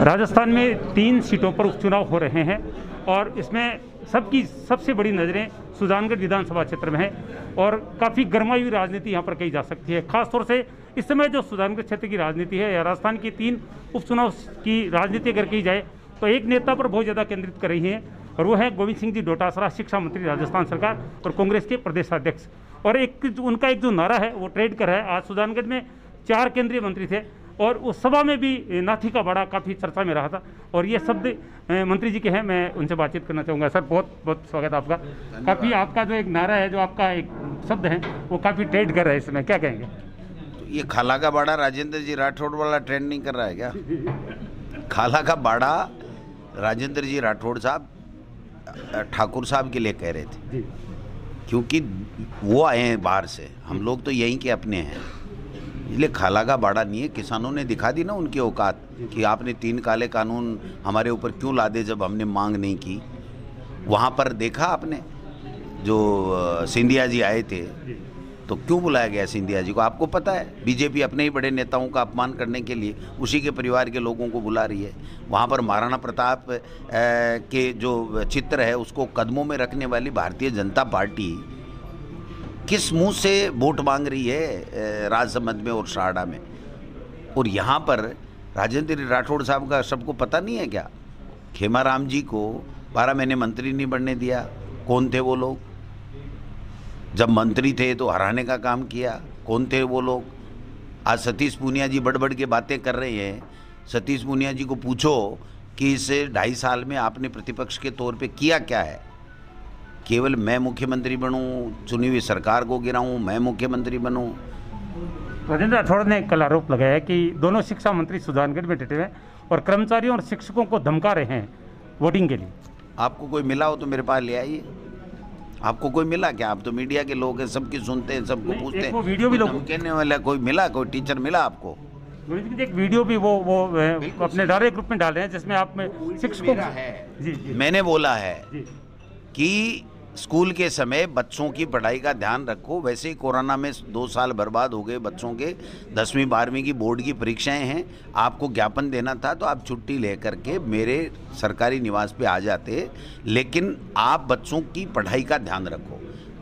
राजस्थान में 3 सीटों पर उपचुनाव हो रहे हैं और इसमें सबकी सबसे बड़ी नज़रें सुजानगढ़ विधानसभा क्षेत्र में है और काफ़ी गर्माई हुई राजनीति यहाँ पर कही जा सकती है। खासतौर से इस समय जो सुजानगढ़ क्षेत्र की राजनीति है या राजस्थान की 3 उपचुनाव की राजनीति अगर की जाए तो एक नेता पर बहुत ज़्यादा केंद्रित कर रही है और वो है गोविंद सिंह जी डोटासरा, शिक्षा मंत्री राजस्थान सरकार और कांग्रेस के प्रदेशाध्यक्ष। और उनका एक जो नारा है वो ट्रेड कर है। आज सुजानगढ़ में 4 केंद्रीय मंत्री थे और उस सभा में भी नाथी का बाड़ा काफ़ी चर्चा में रहा था और ये शब्द मंत्री जी के हैं। मैं उनसे बातचीत करना चाहूँगा। सर, बहुत बहुत स्वागत है आपका। काफ़ी आपका जो एक नारा है, जो आपका एक शब्द है, वो काफ़ी ट्रेंड कर रहा है इसमें, क्या कहेंगे? तो ये खाला का बाड़ा राजेंद्र जी राठौड़ वाला ट्रेंड नहीं कर रहा है क्या? खाला का बाड़ा राजेंद्र जी राठौड़ साहब ठाकुर साहब के लिए कह रहे थे, क्योंकि वो आए हैं बाहर से, हम लोग तो यहीं के अपने हैं, इसलिए खाला का बाड़ा नहीं है। किसानों ने दिखा दी ना उनकी औकात कि आपने 3 काले कानून हमारे ऊपर क्यों ला दे जब हमने मांग नहीं की। वहाँ पर देखा आपने जो सिंधिया जी आए थे तो क्यों बुलाया गया सिंधिया जी को? आपको पता है बीजेपी अपने ही बड़े नेताओं का अपमान करने के लिए उसी के परिवार के लोगों को बुला रही है। वहाँ पर महाराणा प्रताप के जो चित्र है उसको कदमों में रखने वाली भारतीय जनता पार्टी किस मुंह से वोट मांग रही है राजसमंद में और शारदा में? और यहाँ पर राजेंद्र राठौड़ साहब का सबको पता नहीं है क्या? खेमाराम जी को 12 महीने मंत्री नहीं बनने दिया। कौन थे वो लोग? जब मंत्री थे तो हराने का काम किया। कौन थे वो लोग? आज सतीश पूनिया जी बढ़ के बातें कर रहे हैं। सतीश पूनिया जी को पूछो कि इस 2.5 साल में आपने प्रतिपक्ष के तौर पे किया क्या है? केवल मैं मुख्यमंत्री बनूं, चुनी हुई सरकार को गिराऊं, मैं मुख्यमंत्री बनूं। राजेंद्र राठौड़ ने कल आरोप लगाया कि दोनों शिक्षा मंत्री सुजानगढ़ में डटे हुए और कर्मचारियों और शिक्षकों को धमका रहे हैं वोटिंग के लिए। आपको कोई मिला हो तो मेरे पास ले आइए। आपको कोई मिला क्या? आप तो मीडिया के लोग हैं, सबकी सुनते हैं, सबको पूछते हैं। वो वीडियो भी लोग कहने वाला कोई मिला, कोई टीचर मिला आपको? एक वीडियो भी वो अपने डायरेक्ट ग्रुप में डाल रहे हैं जिसमें आप में शिक्षकों जी। मैंने बोला है कि स्कूल के समय बच्चों की पढ़ाई का ध्यान रखो। वैसे ही कोरोना में 2 साल बर्बाद हो गए बच्चों के। 10वीं 12वीं की बोर्ड की परीक्षाएं हैं। आपको ज्ञापन देना था तो आप छुट्टी लेकर के मेरे सरकारी निवास पे आ जाते, लेकिन आप बच्चों की पढ़ाई का ध्यान रखो।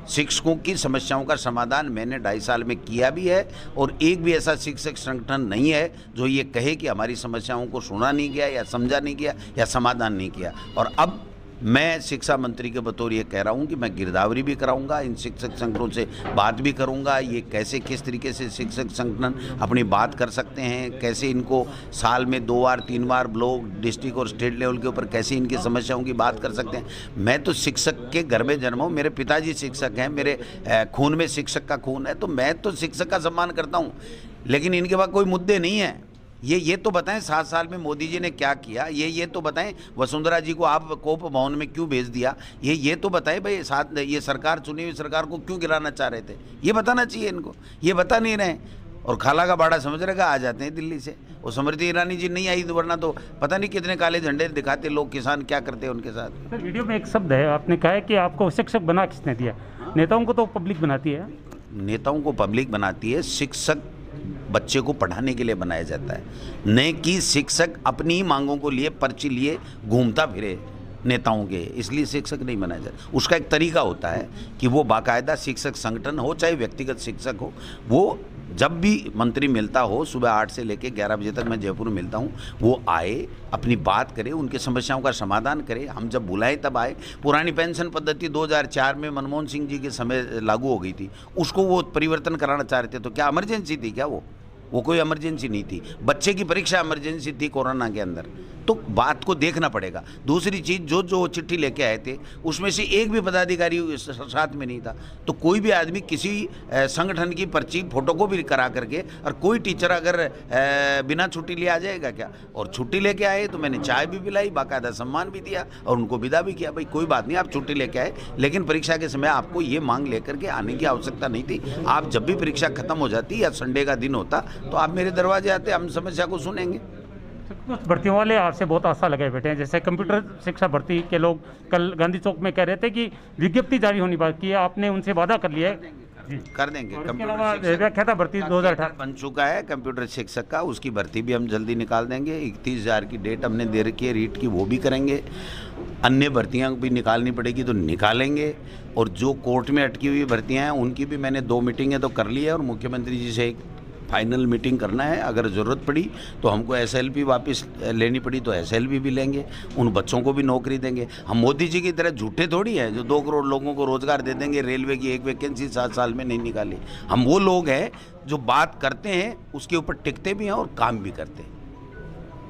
शिक्षकों की समस्याओं का समाधान मैंने 2.5 साल में किया भी है और एक भी ऐसा शिक्षक संगठन नहीं है जो ये कहे कि हमारी समस्याओं को सुना नहीं गया या समझा नहीं गया या समाधान नहीं किया। और अब मैं शिक्षा मंत्री के बतौर ये कह रहा हूँ कि मैं गिरदावरी भी कराऊंगा, इन शिक्षक संगठनों से बात भी करूंगा। ये कैसे किस तरीके से शिक्षक संगठन अपनी बात कर सकते हैं, कैसे इनको साल में 2 बार 3 बार ब्लॉक, डिस्ट्रिक्ट और स्टेट लेवल के ऊपर कैसे इनकी समस्याओं की बात कर सकते हैं। मैं तो शिक्षक के घर में जन्मा हूँ, मेरे पिताजी शिक्षक हैं, मेरे खून में शिक्षक का खून है, तो मैं तो शिक्षक का सम्मान करता हूँ। लेकिन इनके पास कोई मुद्दे नहीं है। ये तो बताएं 7 साल में मोदी जी ने क्या किया। ये तो बताएं वसुंधरा जी को आप कोप भवन में क्यों भेज दिया। ये तो बताएं भाई ये सरकार, चुनी हुई सरकार को क्यों गिराना चाह रहे थे। ये बताना चाहिए इनको, ये बता नहीं रहे। और खाला का बाड़ा समझ रहेगा, आ जाते हैं दिल्ली से। वो स्मृति ईरानी जी नहीं आई तो वरना तो पता नहीं कितने काले झंडे दिखाते लोग, किसान क्या करते हैं उनके साथ। सर, वीडियो में एक शब्द है, आपने कहा है कि आपको शिक्षक बना किसने दिया? नेताओं को तो पब्लिक बनाती है। नेताओं को पब्लिक बनाती है, शिक्षक बच्चे को पढ़ाने के लिए बनाया जाता है, न कि शिक्षक अपनी मांगों को लिए पर्ची लिए घूमता फिरे नेताओं के। इसलिए शिक्षक नहीं बनाया जाता। उसका एक तरीका होता है कि वो बाकायदा शिक्षक संगठन हो चाहे व्यक्तिगत शिक्षक हो, वो जब भी मंत्री मिलता हो, सुबह 8 से लेकर 11 बजे तक मैं जयपुर में मिलता हूँ, वो आए, अपनी बात करे, उनकी समस्याओं का समाधान करे। हम जब बुलाएं तब आए। पुरानी पेंशन पद्धति 2004 में मनमोहन सिंह जी के समय लागू हो गई थी, उसको वो परिवर्तन कराना चाह रहे थे। तो क्या इमरजेंसी थी क्या? वो कोई इमरजेंसी नहीं थी। बच्चे की परीक्षा इमरजेंसी थी कोरोना के अंदर। तो बात को देखना पड़ेगा। दूसरी चीज़, जो चिट्ठी लेके आए थे उसमें से एक भी पदाधिकारी साथ में नहीं था। तो कोई भी आदमी किसी संगठन की पर्ची फोटोकॉपी करा करके, और कोई टीचर अगर बिना छुट्टी लिए आ जाएगा क्या? और छुट्टी लेके आए तो मैंने चाय भी पिलाई, बाकायदा सम्मान भी दिया और उनको विदा भी किया। भाई कोई बात नहीं, आप छुट्टी लेके आए, लेकिन परीक्षा के समय आपको ये मांग लेकर के आने की आवश्यकता नहीं थी। आप जब भी परीक्षा खत्म हो जाती या संडे का दिन होता तो आप मेरे दरवाजे आते, हम समस्या को सुनेंगे। कुछ भर्तियों वाले आपसे बहुत आशा लगाए बैठे हैं, जैसे कंप्यूटर शिक्षा भर्ती के लोग कल गांधी चौक में कह रहे थे कि विज्ञप्ति जारी होनी बाकी है, आपने उनसे वादा कर लिया है। कर देंगे। और इसके अलावा व्याख्याता भर्ती 2018 बन चुका है कंप्यूटर शिक्षक का, उसकी भर्ती भी हम जल्दी निकाल देंगे। 31,000 की डेट हमने दे रखी है रीट की, वो भी करेंगे। अन्य भर्तियां भी निकालनी पड़ेगी तो निकालेंगे। और जो कोर्ट में अटकी हुई भर्तियां हैं उनकी भी मैंने 2 मीटिंगें तो कर ली है और मुख्यमंत्री जी से एक फाइनल मीटिंग करना है। अगर ज़रूरत पड़ी तो हमको SLP वापस लेनी पड़ी तो SLP भी लेंगे, उन बच्चों को भी नौकरी देंगे। हम मोदी जी की तरह झूठे थोड़ी हैं जो 2 करोड़ लोगों को रोज़गार दे देंगे, रेलवे की 1 वैकेंसी 7 साल में नहीं निकाली। हम वो लोग हैं जो बात करते हैं उसके ऊपर टिकते भी हैं और काम भी करते हैं।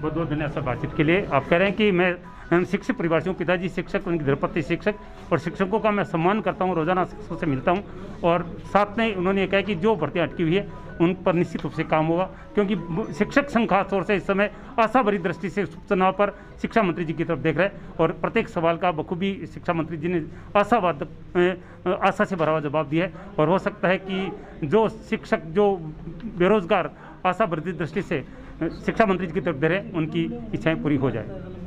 बहुत बहुत धन्यवाद सर बातचीत के लिए। आप कह रहे हैं कि मैं शिक्षक परिवार से हूँ, पिताजी शिक्षक, उनकी धर्मपत्नी शिक्षक, और शिक्षकों का मैं सम्मान करता हूँ, रोजाना शिक्षकों से मिलता हूँ। और साथ में उन्होंने ये कहा कि जो भर्तियाँ अटकी हुई है उन पर निश्चित रूप से काम होगा, क्योंकि शिक्षक संघ खास तौर से इस समय आशा भरी दृष्टि से चुनाव पर शिक्षा मंत्री जी की तरफ देख रहे हैं और प्रत्येक सवाल का बखूबी शिक्षा मंत्री जी ने आशा से भरा हुआ जवाब दिया है। और हो सकता है कि जो शिक्षक, जो बेरोजगार आशा भरी दृष्टि से शिक्षा मंत्री जी की तरफ दे रहे हैं, उनकी इच्छाएं पूरी हो जाए।